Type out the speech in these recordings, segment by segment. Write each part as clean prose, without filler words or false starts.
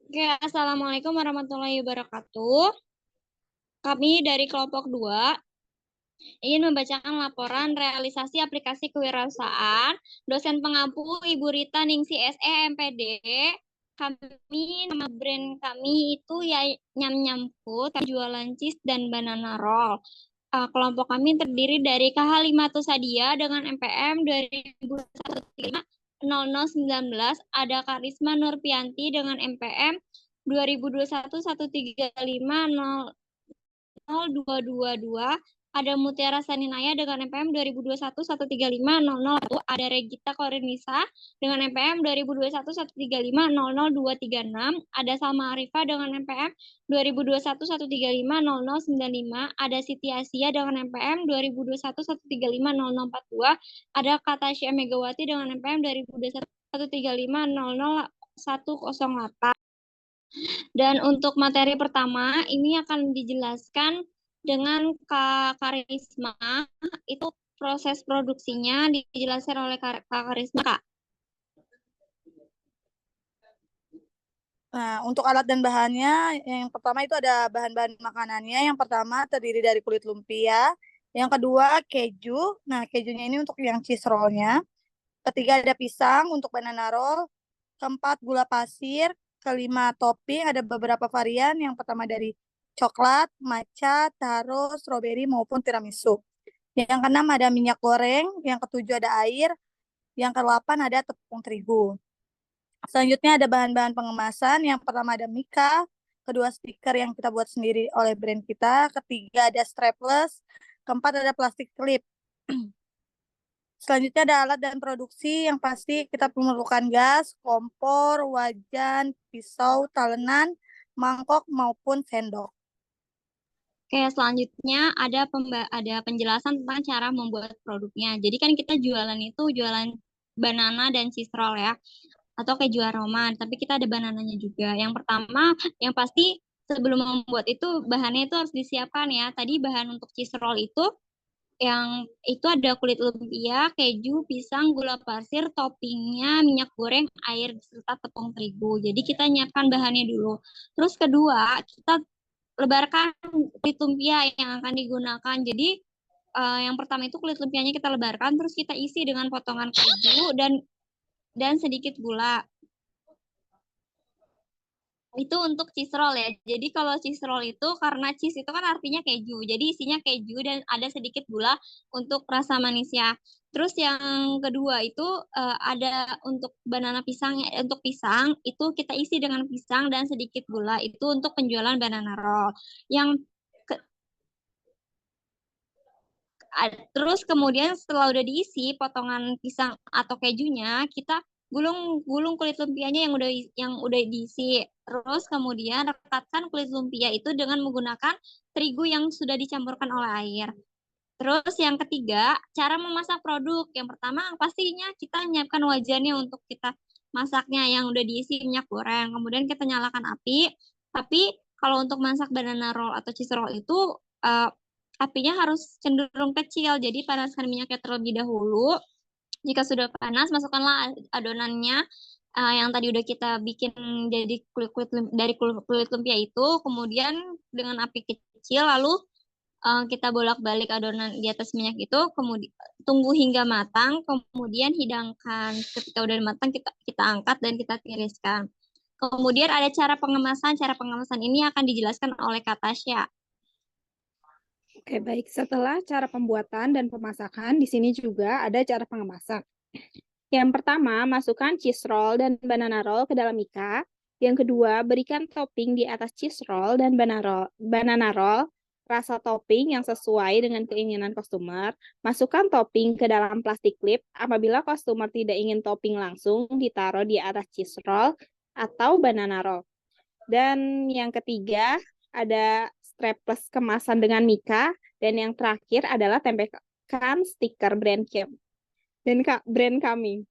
Oke, Assalamualaikum warahmatullahi wabarakatuh. Kami dari kelompok 2 ingin membacakan laporan realisasi aplikasi kewirausahaan dosen pengampu Ibu Rita Ningsi SE MPD. Nama brand kami itu ya Nyam Nyam Food, jualan cheese dan banana roll. Kelompok kami terdiri dari KH5 Tusadia dengan MPM 2021 ada Karisma Nurpianti dengan MPM 2021-135-00222, ada Mutiara Saninaya dengan MPM 2021-135-001, ada Regita Korinisa dengan MPM 2021-135-00236, ada Salma Arifa dengan MPM 2021-135-0095, ada Siti Asia dengan MPM 2021-135-0042, ada Katasya Megawati dengan MPM 2021-135-00108. Dan untuk materi pertama, ini akan dijelaskan dengan Kak Karisma. Itu proses produksinya dijelaskan oleh Kak Karisma, Kak. Nah, untuk alat dan bahannya, yang pertama itu ada bahan-bahan makanannya. Yang pertama terdiri dari kulit lumpia. Yang kedua keju. Nah, kejunya ini untuk yang cheese roll-nya. Ketiga ada pisang untuk banana roll. Keempat gula pasir. Kelima topping, ada beberapa varian. Yang pertama dari coklat, matcha, taro, strawberry maupun tiramisu. Yang keenam ada minyak goreng. Yang ketujuh ada air. Yang kedelapan ada tepung terigu. Selanjutnya ada bahan-bahan pengemasan. Yang pertama ada Mika, kedua stiker yang kita buat sendiri oleh brand kita, ketiga ada strapless, keempat ada plastik clip. Selanjutnya ada alat dan produksi. Yang pasti kita memerlukan gas, kompor, wajan, pisau, talenan, mangkok maupun sendok. Oke, selanjutnya ada penjelasan tentang cara membuat produknya. Jadi kan kita jualan itu jualan banana dan cheese roll ya, atau keju aroma, tapi kita ada banananya juga. Yang pertama, yang pasti sebelum membuat itu bahannya itu harus disiapkan ya. Tadi bahan untuk cheese roll itu yang itu ada kulit lumpia, keju, pisang, gula pasir, toppingnya, minyak goreng, air, serta tepung terigu. Jadi kita nyiapkan bahannya dulu. Terus kedua, kita lebarkan kulit lumpia yang akan digunakan. Jadi yang pertama itu kulit lumpianya kita lebarkan, terus kita isi dengan potongan keju dan sedikit gula. Itu untuk cheese roll ya. Jadi kalau cheese roll itu karena cheese itu kan artinya keju. Jadi isinya keju dan ada sedikit gula untuk rasa manisnya. Terus yang kedua itu ada untuk banana pisang, untuk pisang itu kita isi dengan pisang dan sedikit gula. Itu untuk penjualan banana roll. Yang Terus kemudian setelah udah diisi potongan pisang atau kejunya, kita gulung kulit lumpianya yang udah diisi. Terus kemudian rekatkan kulit lumpia itu dengan menggunakan terigu yang sudah dicampurkan oleh air. Terus yang ketiga, cara memasak produk. Yang pertama pastinya kita menyiapkan wajannya untuk kita masaknya yang udah diisi minyak goreng. Kemudian kita nyalakan api. Tapi kalau untuk masak banana roll atau cheese roll itu eh, apinya harus cenderung kecil. Jadi panaskan minyaknya terlebih dahulu. Jika sudah panas, masukkanlah adonannya yang tadi udah kita bikin jadi kulit lumpia itu. Kemudian dengan api kecil, lalu kita bolak-balik adonan di atas minyak itu, kemudian tunggu hingga matang, kemudian hidangkan. Ketika udah matang, kita angkat dan kita tiriskan. Kemudian ada cara pengemasan. Cara pengemasan ini akan dijelaskan oleh Kak Tasya. Oke, baik. Setelah cara pembuatan dan pemasakan, di sini juga ada cara pengemasan. Yang pertama, masukkan cheese roll dan banana roll ke dalam mika. Yang kedua, berikan topping di atas cheese roll dan banana roll, rasa topping yang sesuai dengan keinginan customer. Masukkan topping ke dalam plastik clip. Apabila customer tidak ingin topping langsung, ditaruh di atas cheese roll atau banana roll. Dan yang ketiga, ada strapless kemasan dengan mika. Dan yang terakhir adalah tempelkan stiker brand kami.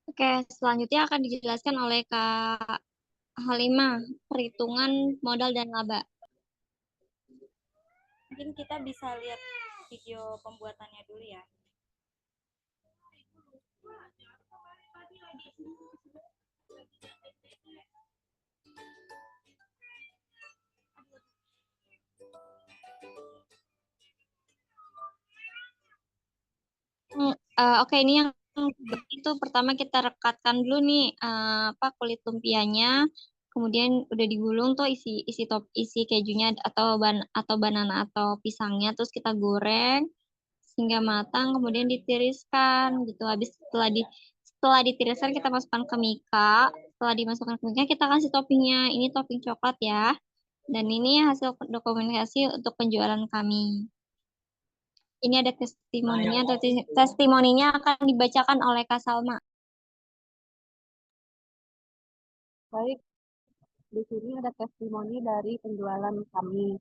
Oke, selanjutnya akan dijelaskan oleh Kak Halimah, perhitungan modal dan laba. Mungkin kita bisa lihat video pembuatannya dulu ya. Oke, ini yang itu pertama kita rekatkan dulu nih apa kulit lumpianya, kemudian udah digulung tuh isi kejunya atau banana atau pisangnya, terus kita goreng hingga matang, kemudian ditiriskan gitu. Setelah ditiriskan kita masukkan ke mika. Setelah dimasukkan ke mika kita kasih toppingnya. Ini topping coklat ya. Dan ini hasil dokumentasi untuk penjualan kami. Ini ada testimoninya, testimoninya akan dibacakan oleh Kak Salma. Baik, di sini ada testimoni dari penjualan kami.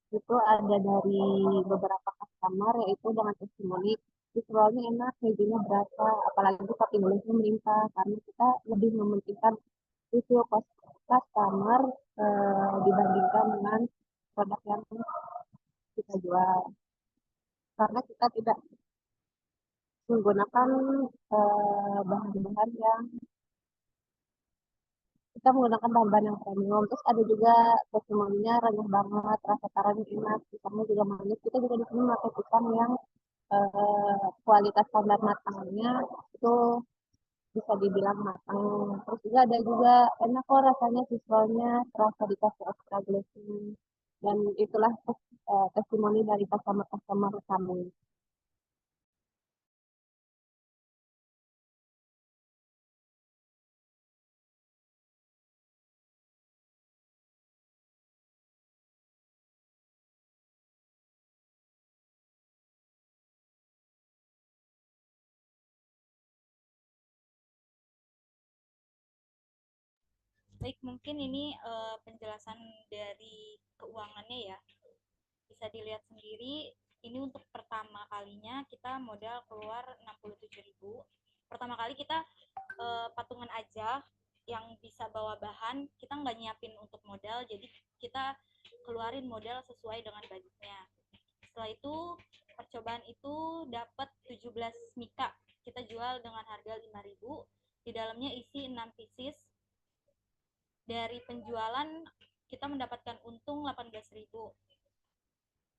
Itu ada dari beberapa customer, yaitu dengan testimoni, visualnya enak, kejunya berasa, apalagi topping tulisnya melimpah, karena kita lebih mementingkan review customer dibandingkan dengan produk yang kita jual. Karena kita tidak menggunakan bahan-bahan yang kita menggunakan bahan-bahan yang premium. Terus ada juga testimoninya renyah banget, rasa taranya enak, pisangnya juga manis. Kita juga di sini pakai pisang yang kualitas standar matangnya itu bisa dibilang matang. Terus juga ada juga enak kok rasanya, visualnya terasa dikasih extra glazing. Dan itulah testimoni dari customer-customer kami. Baik, mungkin ini penjelasan dari keuangannya ya. Bisa dilihat sendiri, ini untuk pertama kalinya kita modal keluar 67.000. Pertama kali kita patungan aja yang bisa bawa bahan, kita nggak nyiapin untuk modal, jadi kita keluarin modal sesuai dengan budgetnya. Setelah itu, percobaan itu dapat 17 mika. Kita jual dengan harga 5.000. Di dalamnya isi 6 pieces. Dari penjualan kita mendapatkan untung 18.000.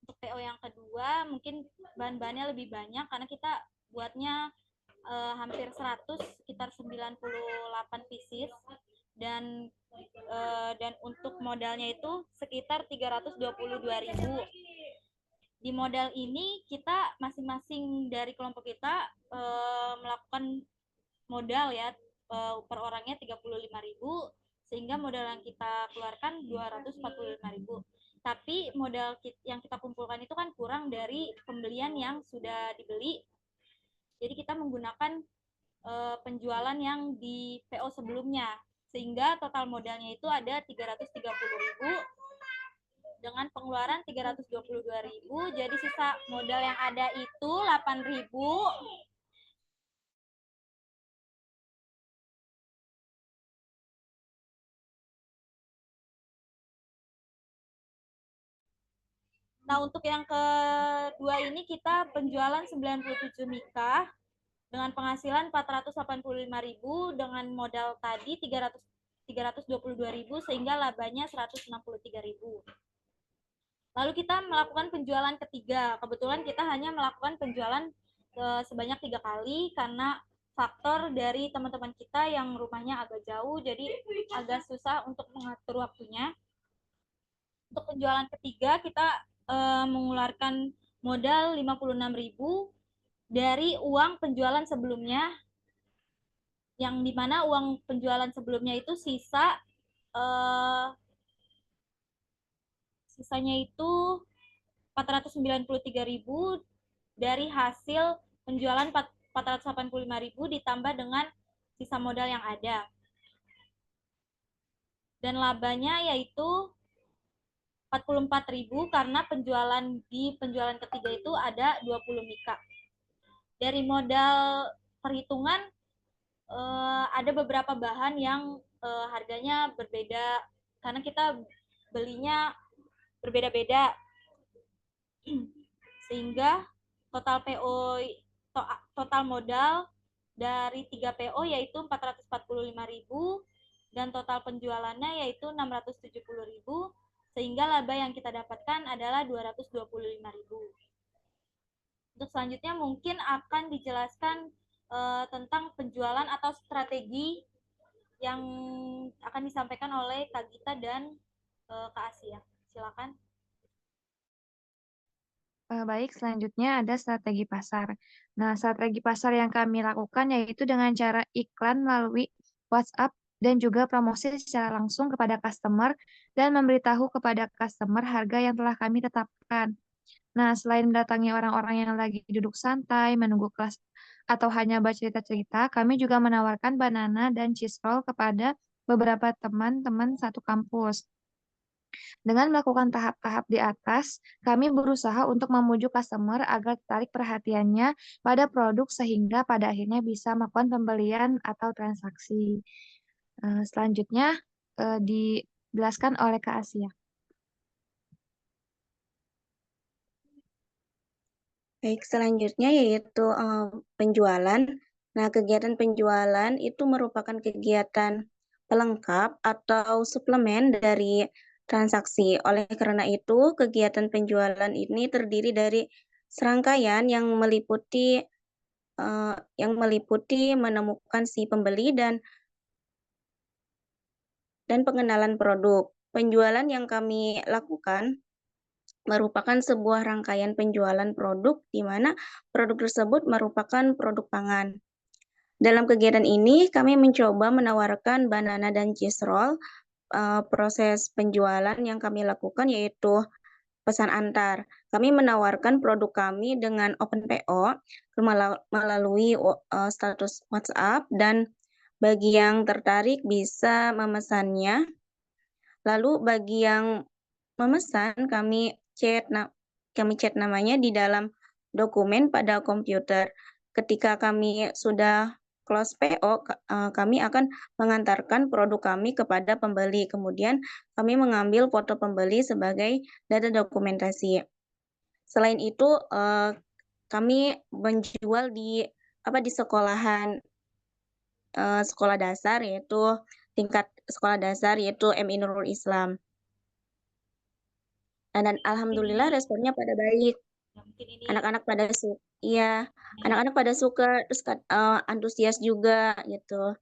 Untuk PO yang kedua mungkin bahan-bahannya lebih banyak karena kita buatnya hampir 100, sekitar 98 pieces, dan untuk modalnya itu sekitar 322.000. Di modal ini kita masing-masing dari kelompok kita melakukan modal ya, per orangnya 35.000, sehingga modal yang kita keluarkan 245.000. Tapi modal yang kita kumpulkan itu kan kurang dari pembelian yang sudah dibeli. Jadi kita menggunakan penjualan yang di PO sebelumnya, sehingga total modalnya itu ada 330.000 dengan pengeluaran 322.000. Jadi sisa modal yang ada itu 8.000. Nah, untuk yang kedua ini kita penjualan 97 mika dengan penghasilan 485.000 dengan modal tadi 322.000 sehingga labanya 163.000. Lalu kita melakukan penjualan ketiga. Kebetulan kita hanya melakukan penjualan sebanyak 3 kali karena faktor dari teman-teman kita yang rumahnya agak jauh, jadi agak susah untuk mengatur waktunya. Untuk penjualan ketiga kita mengeluarkan modal 56.000 dari uang penjualan sebelumnya, yang dimana uang penjualan sebelumnya itu sisanya itu 493.000 dari hasil penjualan 485.000 ditambah dengan sisa modal yang ada. Dan labanya yaitu 44.000 karena di penjualan ketiga itu ada 20 mika. Dari modal perhitungan ada beberapa bahan yang harganya berbeda karena kita belinya berbeda-beda, sehingga total PO total modal dari 3 PO yaitu 445.000 dan total penjualannya yaitu 670.000 sehingga laba yang kita dapatkan adalah 225.000. Untuk selanjutnya mungkin akan dijelaskan tentang penjualan atau strategi yang akan disampaikan oleh Kak Gita dan Kak Asia. Silakan. Baik, selanjutnya ada strategi pasar. Nah, strategi pasar yang kami lakukan yaitu dengan cara iklan melalui WhatsApp dan juga promosi secara langsung kepada customer dan memberitahu kepada customer harga yang telah kami tetapkan. Nah, selain mendatangi orang-orang yang lagi duduk santai, menunggu kelas, atau hanya bercerita-cerita, kami juga menawarkan banana dan cheese roll kepada beberapa teman-teman satu kampus. Dengan melakukan tahap-tahap di atas, kami berusaha untuk memujuk customer agar tertarik perhatiannya pada produk sehingga pada akhirnya bisa melakukan pembelian atau transaksi. Selanjutnya dijelaskan oleh Kak Asia. Baik, selanjutnya yaitu penjualan. Nah, kegiatan penjualan itu merupakan kegiatan pelengkap atau suplemen dari transaksi. Oleh karena itu, kegiatan penjualan ini terdiri dari serangkaian yang meliputi menemukan si pembeli dan pengenalan produk. Penjualan yang kami lakukan merupakan sebuah rangkaian penjualan produk di mana produk tersebut merupakan produk pangan. Dalam kegiatan ini, kami mencoba menawarkan banana dan cheese roll. Proses penjualan yang kami lakukan yaitu pesan antar. Kami menawarkan produk kami dengan open PO melalui status WhatsApp dan bagi yang tertarik bisa memesannya. Lalu bagi yang memesan kami chat namanya di dalam dokumen pada komputer. Ketika kami sudah close PO, kami akan mengantarkan produk kami kepada pembeli. Kemudian kami mengambil foto pembeli sebagai data dokumentasi. Selain itu, kami menjual di sekolahan sekolah dasar yaitu tingkat sekolah dasar yaitu MI Nurul Islam. Dan alhamdulillah responnya pada baik. Anak-anak pada suka, iya, anak-anak pada suka, terus antusias juga gitu.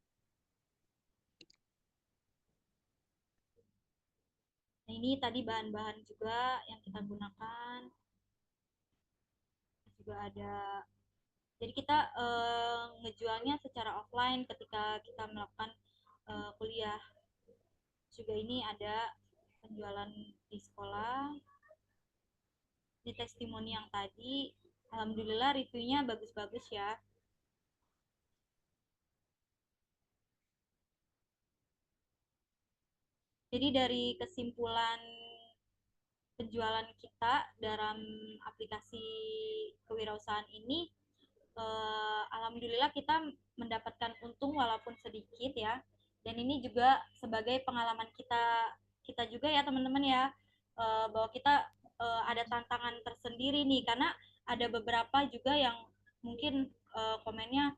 Nah, ini tadi bahan-bahan juga yang kita gunakan. Juga ada. Jadi kita ngejualnya secara offline ketika kita melakukan kuliah. Juga ini ada penjualan di sekolah. Di testimoni yang tadi, alhamdulillah reviewnya bagus-bagus ya. Jadi dari kesimpulan penjualan kita dalam aplikasi kewirausahaan ini, alhamdulillah kita mendapatkan untung walaupun sedikit ya. Dan ini juga sebagai pengalaman kita juga ya teman-teman ya, bahwa kita ada tantangan tersendiri nih karena ada beberapa juga yang mungkin komennya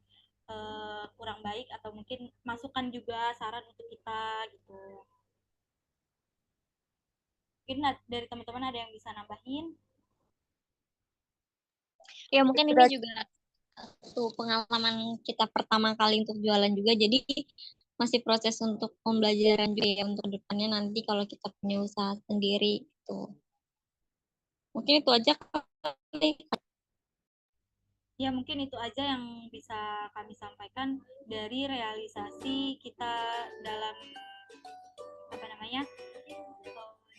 kurang baik atau mungkin masukan juga saran untuk kita gitu. Mungkin dari teman-teman ada yang bisa nambahin? Ya mungkin ini juga pengalaman kita pertama kali untuk jualan juga, jadi masih proses untuk pembelajaran juga ya untuk depannya nanti kalau kita punya usaha sendiri gitu. Mungkin itu aja kali. Ya mungkin itu aja yang bisa kami sampaikan dari realisasi kita dalam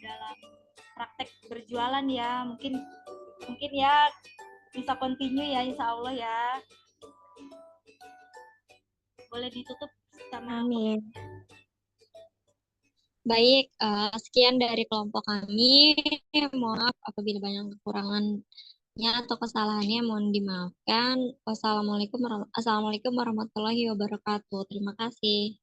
dalam praktek berjualan ya. Mungkin ya bisa continue ya insya Allah ya. Boleh ditutup sama Amin. Baik, sekian dari kelompok kami. Maaf apabila banyak kekurangannya atau kesalahannya, mohon dimaafkan. Assalamualaikum warahmatullahi wabarakatuh. Terima kasih.